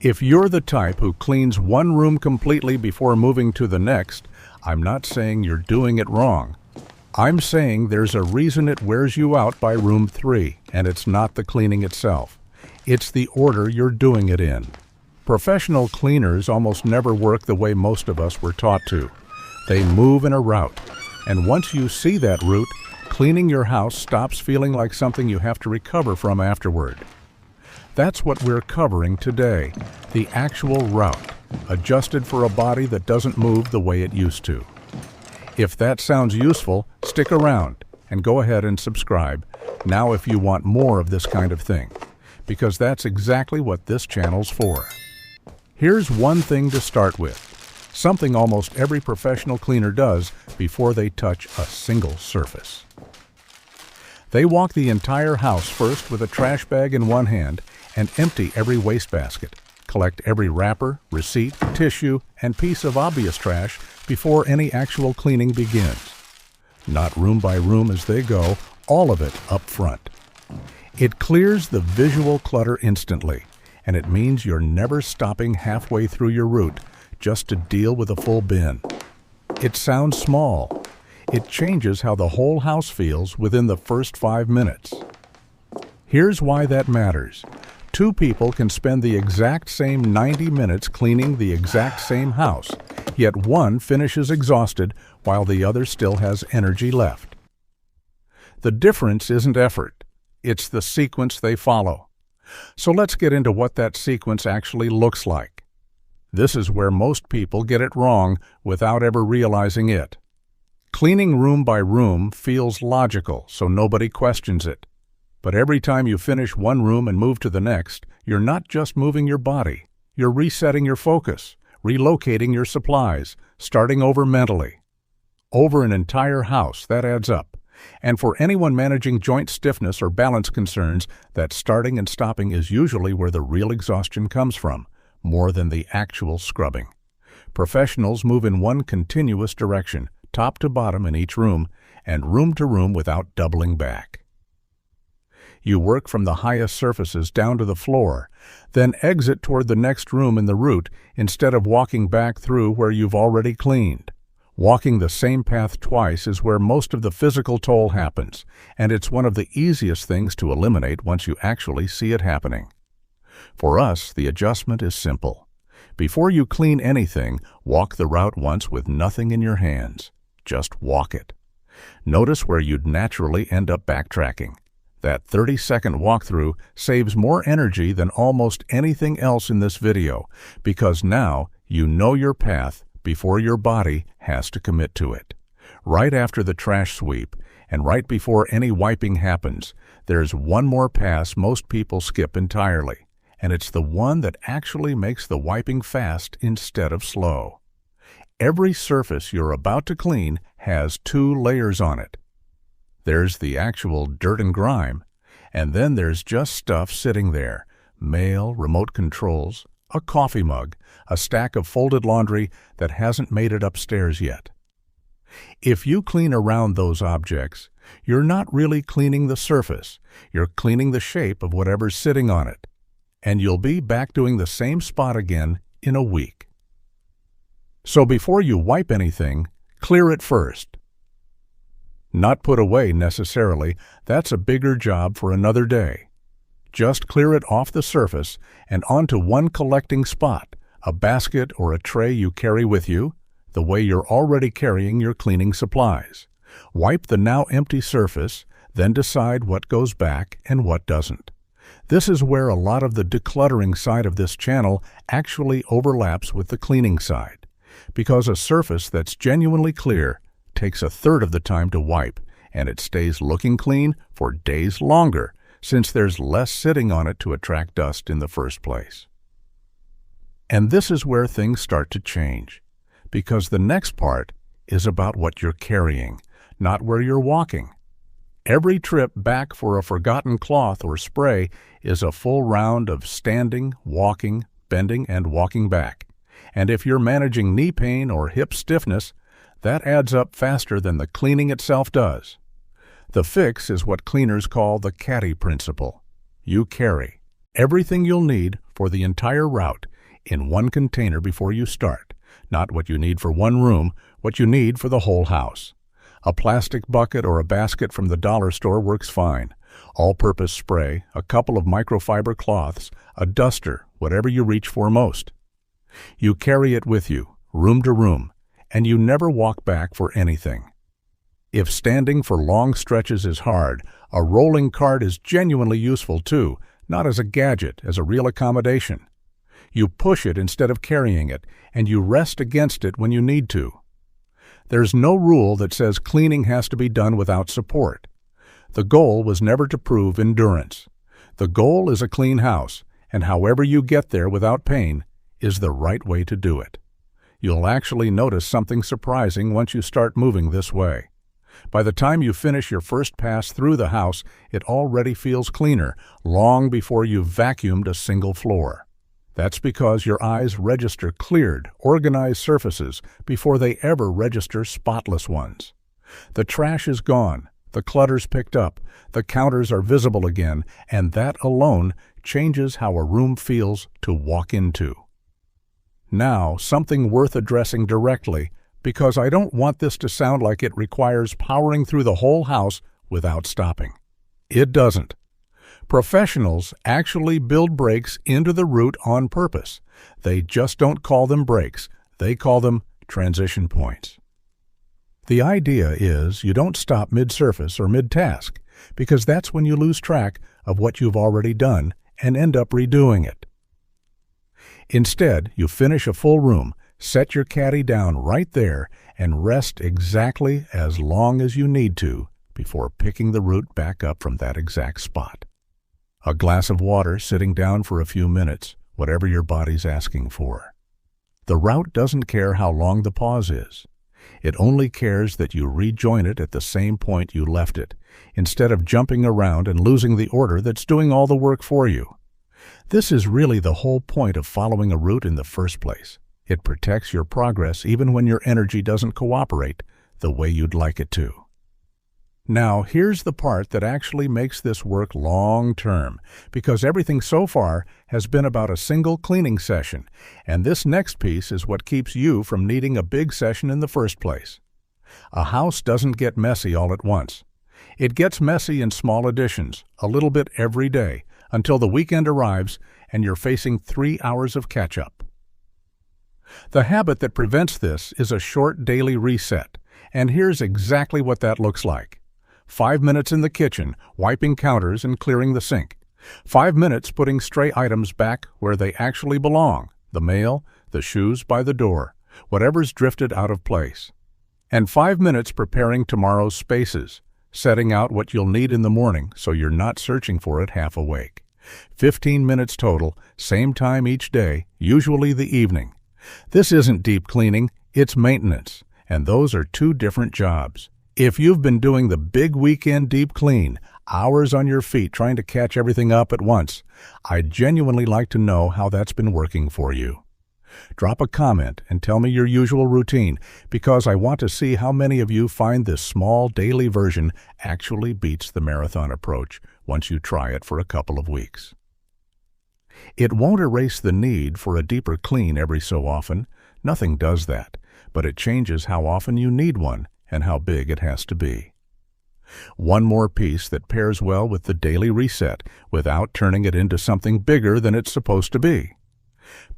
If you're the type who cleans one room completely before moving to the next, I'm not saying you're doing it wrong. I'm saying there's a reason it wears you out by room 3, and it's not the cleaning itself. It's the order you're doing it in. Professional cleaners almost never work the way most of us were taught to. They move in a route, and once you see that route, cleaning your house stops feeling like something you have to recover from afterward. That's what we're covering today, the actual route, adjusted for a body that doesn't move the way it used to. If that sounds useful, stick around and go ahead and subscribe now if you want more of this kind of thing, because that's exactly what this channel's for. Here's one thing to start with, something almost every professional cleaner does before they touch a single surface. They walk the entire house first with a trash bag in one hand and empty every wastebasket, collect every wrapper, receipt, tissue, and piece of obvious trash before any actual cleaning begins. Not room by room as they go, all of it up front. It clears the visual clutter instantly, and it means you're never stopping halfway through your route just to deal with a full bin. It sounds small. It changes how the whole house feels within the first 5 minutes. Here's why that matters. 2 people can spend the exact same 90 minutes cleaning the exact same house, yet one finishes exhausted while the other still has energy left. The difference isn't effort, it's the sequence they follow. So let's get into what that sequence actually looks like. This is where most people get it wrong without ever realizing it. Cleaning room by room feels logical, so nobody questions it. But every time you finish one room and move to the next, you're not just moving your body. You're resetting your focus, relocating your supplies, starting over mentally. Over an entire house, that adds up. And for anyone managing joint stiffness or balance concerns, that starting and stopping is usually where the real exhaustion comes from, more than the actual scrubbing. Professionals move in one continuous direction, top to bottom in each room, and room to room without doubling back. You work from the highest surfaces down to the floor, then exit toward the next room in the route instead of walking back through where you've already cleaned. Walking the same path twice is where most of the physical toll happens, and it's one of the easiest things to eliminate once you actually see it happening. For us, the adjustment is simple. Before you clean anything, walk the route once with nothing in your hands. Just walk it. Notice where you'd naturally end up backtracking. That 30-second walkthrough saves more energy than almost anything else in this video, because now you know your path before your body has to commit to it. Right after the trash sweep, and right before any wiping happens, there's one more pass most people skip entirely, and it's the one that actually makes the wiping fast instead of slow. Every surface you're about to clean has 2 layers on it. There's the actual dirt and grime, and then there's just stuff sitting there, mail, remote controls, a coffee mug, a stack of folded laundry that hasn't made it upstairs yet. If you clean around those objects, you're not really cleaning the surface, you're cleaning the shape of whatever's sitting on it, and you'll be back doing the same spot again in a week. So before you wipe anything, clear it first. Not put away necessarily, that's a bigger job for another day. Just clear it off the surface and onto one collecting spot, a basket or a tray you carry with you, the way you're already carrying your cleaning supplies. Wipe the now empty surface, then decide what goes back and what doesn't. This is where a lot of the decluttering side of this channel actually overlaps with the cleaning side, because a surface that's genuinely clear takes 1/3 of the time to wipe, and it stays looking clean for days longer, since there's less sitting on it to attract dust in the first place. And this is where things start to change, because the next part is about what you're carrying, not where you're walking. Every trip back for a forgotten cloth or spray is a full round of standing, walking, bending, and walking back. And if you're managing knee pain or hip stiffness, that adds up faster than the cleaning itself does. The fix is what cleaners call the caddy principle. You carry everything you'll need for the entire route in one container before you start. Not what you need for one room, what you need for the whole house. A plastic bucket or a basket from the dollar store works fine. All-purpose spray, a couple of microfiber cloths, a duster, whatever you reach for most. You carry it with you, room to room, and you never walk back for anything. If standing for long stretches is hard, a rolling cart is genuinely useful too, not as a gadget, as a real accommodation. You push it instead of carrying it, and you rest against it when you need to. There's no rule that says cleaning has to be done without support. The goal was never to prove endurance. The goal is a clean house, and however you get there without pain is the right way to do it. You'll actually notice something surprising once you start moving this way. By the time you finish your first pass through the house, it already feels cleaner, long before you've vacuumed a single floor. That's because your eyes register cleared, organized surfaces before they ever register spotless ones. The trash is gone, the clutter's picked up, the counters are visible again, and that alone changes how a room feels to walk into. Now, something worth addressing directly, because I don't want this to sound like it requires powering through the whole house without stopping. It doesn't. Professionals actually build breaks into the route on purpose. They just don't call them breaks. They call them transition points. The idea is you don't stop mid-surface or mid-task, because that's when you lose track of what you've already done and end up redoing it. Instead, you finish a full room, set your caddy down right there, and rest exactly as long as you need to before picking the route back up from that exact spot. A glass of water sitting down for a few minutes, whatever your body's asking for. The route doesn't care how long the pause is. It only cares that you rejoin it at the same point you left it, instead of jumping around and losing the order that's doing all the work for you. This is really the whole point of following a route in the first place. It protects your progress even when your energy doesn't cooperate the way you'd like it to. Now, here's the part that actually makes this work long-term, because everything so far has been about a single cleaning session, and this next piece is what keeps you from needing a big session in the first place. A house doesn't get messy all at once. It gets messy in small additions, a little bit every day, until the weekend arrives and you're facing 3 hours of catch-up. The habit that prevents this is a short daily reset, and here's exactly what that looks like. 5 minutes in the kitchen, wiping counters and clearing the sink. 5 minutes putting stray items back where they actually belong, the mail, the shoes by the door, whatever's drifted out of place. And 5 minutes preparing tomorrow's spaces, setting out what you'll need in the morning so you're not searching for it half awake. 15 minutes total, same time each day, usually the evening. This isn't deep cleaning, it's maintenance, and those are two different jobs. If you've been doing the big weekend deep clean, hours on your feet trying to catch everything up at once, I'd genuinely like to know how that's been working for you. Drop a comment and tell me your usual routine, because I want to see how many of you find this small daily version actually beats the marathon approach once you try it for a couple of weeks. It won't erase the need for a deeper clean every so often. Nothing does that, but it changes how often you need one and how big it has to be. One more piece that pairs well with the daily reset without turning it into something bigger than it's supposed to be.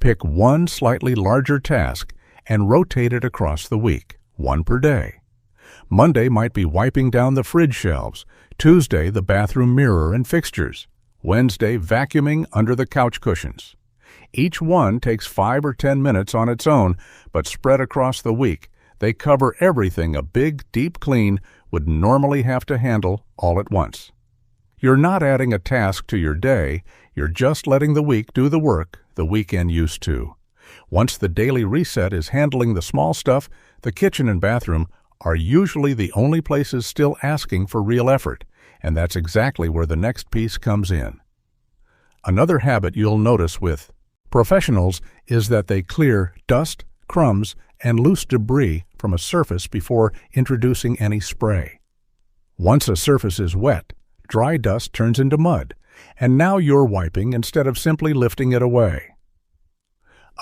Pick one slightly larger task and rotate it across the week, one per day. Monday might be wiping down the fridge shelves, Tuesday the bathroom mirror and fixtures, Wednesday vacuuming under the couch cushions. Each one takes 5 or 10 minutes on its own, but spread across the week, they cover everything a big, deep clean would normally have to handle all at once. You're not adding a task to your day, you're just letting the week do the work the weekend used to. Once the daily reset is handling the small stuff, the kitchen and bathroom are usually the only places still asking for real effort, and that's exactly where the next piece comes in. Another habit you'll notice with professionals is that they clear dust, crumbs, and loose debris from a surface before introducing any spray. Once a surface is wet, dry dust turns into mud, And now you're wiping instead of simply lifting it away.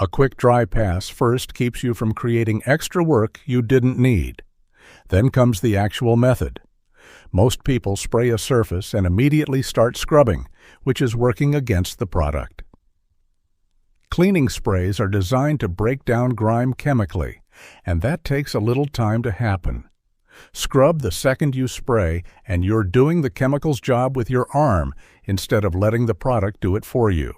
A quick dry pass first keeps you from creating extra work you didn't need. Then comes the actual method. Most people spray a surface and immediately start scrubbing, which is working against the product. Cleaning sprays are designed to break down grime chemically, and that takes a little time to happen. Scrub the second you spray, and you're doing the chemical's job with your arm instead of letting the product do it for you.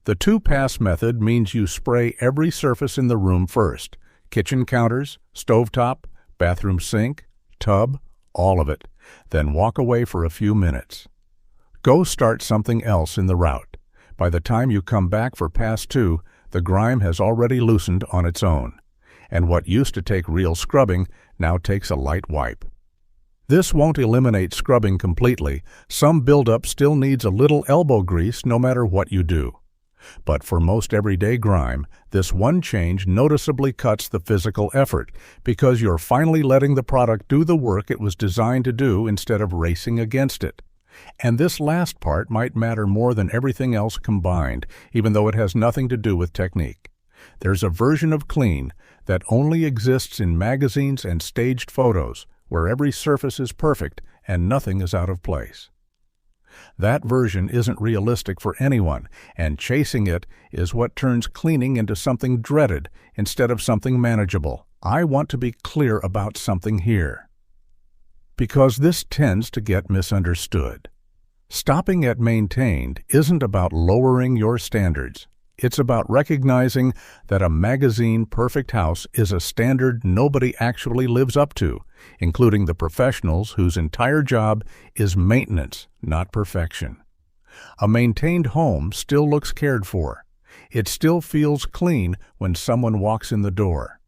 The two-pass method means you spray every surface in the room first: kitchen counters, stovetop, bathroom sink, tub, all of it, then walk away for a few minutes. Go start something else in the route. By the time you come back for pass 2, the grime has already loosened on its own, and what used to take real scrubbing now takes a light wipe. This won't eliminate scrubbing completely. Some buildup still needs a little elbow grease no matter what you do. But for most everyday grime, this one change noticeably cuts the physical effort because you're finally letting the product do the work it was designed to do instead of racing against it. And this last part might matter more than everything else combined, even though it has nothing to do with technique. There's a version of clean that only exists in magazines and staged photos, where every surface is perfect and nothing is out of place. That version isn't realistic for anyone, and chasing it is what turns cleaning into something dreaded instead of something manageable. I want to be clear about something here, because this tends to get misunderstood. Stopping at maintained isn't about lowering your standards. It's about recognizing that a magazine perfect house is a standard nobody actually lives up to, including the professionals whose entire job is maintenance, not perfection. A maintained home still looks cared for. It still feels clean when someone walks in the door.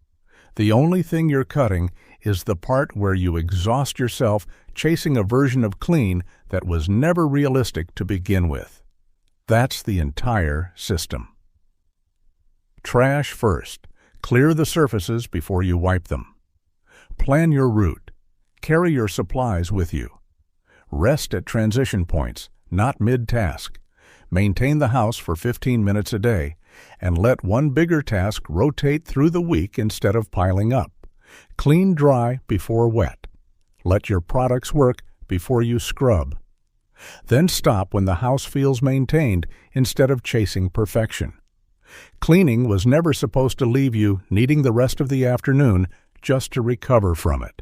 The only thing you're cutting is the part where you exhaust yourself chasing a version of clean that was never realistic to begin with. That's the entire system. Trash first. Clear the surfaces before you wipe them. Plan your route. Carry your supplies with you. Rest at transition points, not mid-task. Maintain the house for 15 minutes a day, and let one bigger task rotate through the week instead of piling up. Clean dry before wet. Let your products work before you scrub. Then stop when the house feels maintained instead of chasing perfection. Cleaning was never supposed to leave you needing the rest of the afternoon just to recover from it.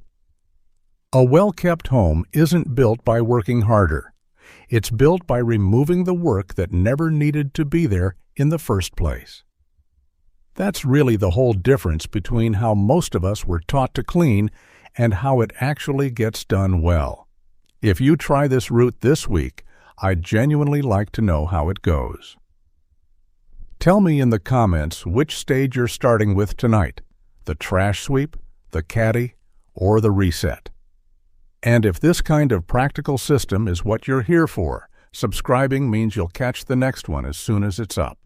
A well-kept home isn't built by working harder. It's built by removing the work that never needed to be there in the first place. That's really the whole difference between how most of us were taught to clean and how it actually gets done well. If you try this route this week, I'd genuinely like to know how it goes. Tell me in the comments which stage you're starting with tonight, the trash sweep, the caddy, or the reset. And if this kind of practical system is what you're here for, subscribing means you'll catch the next one as soon as it's up.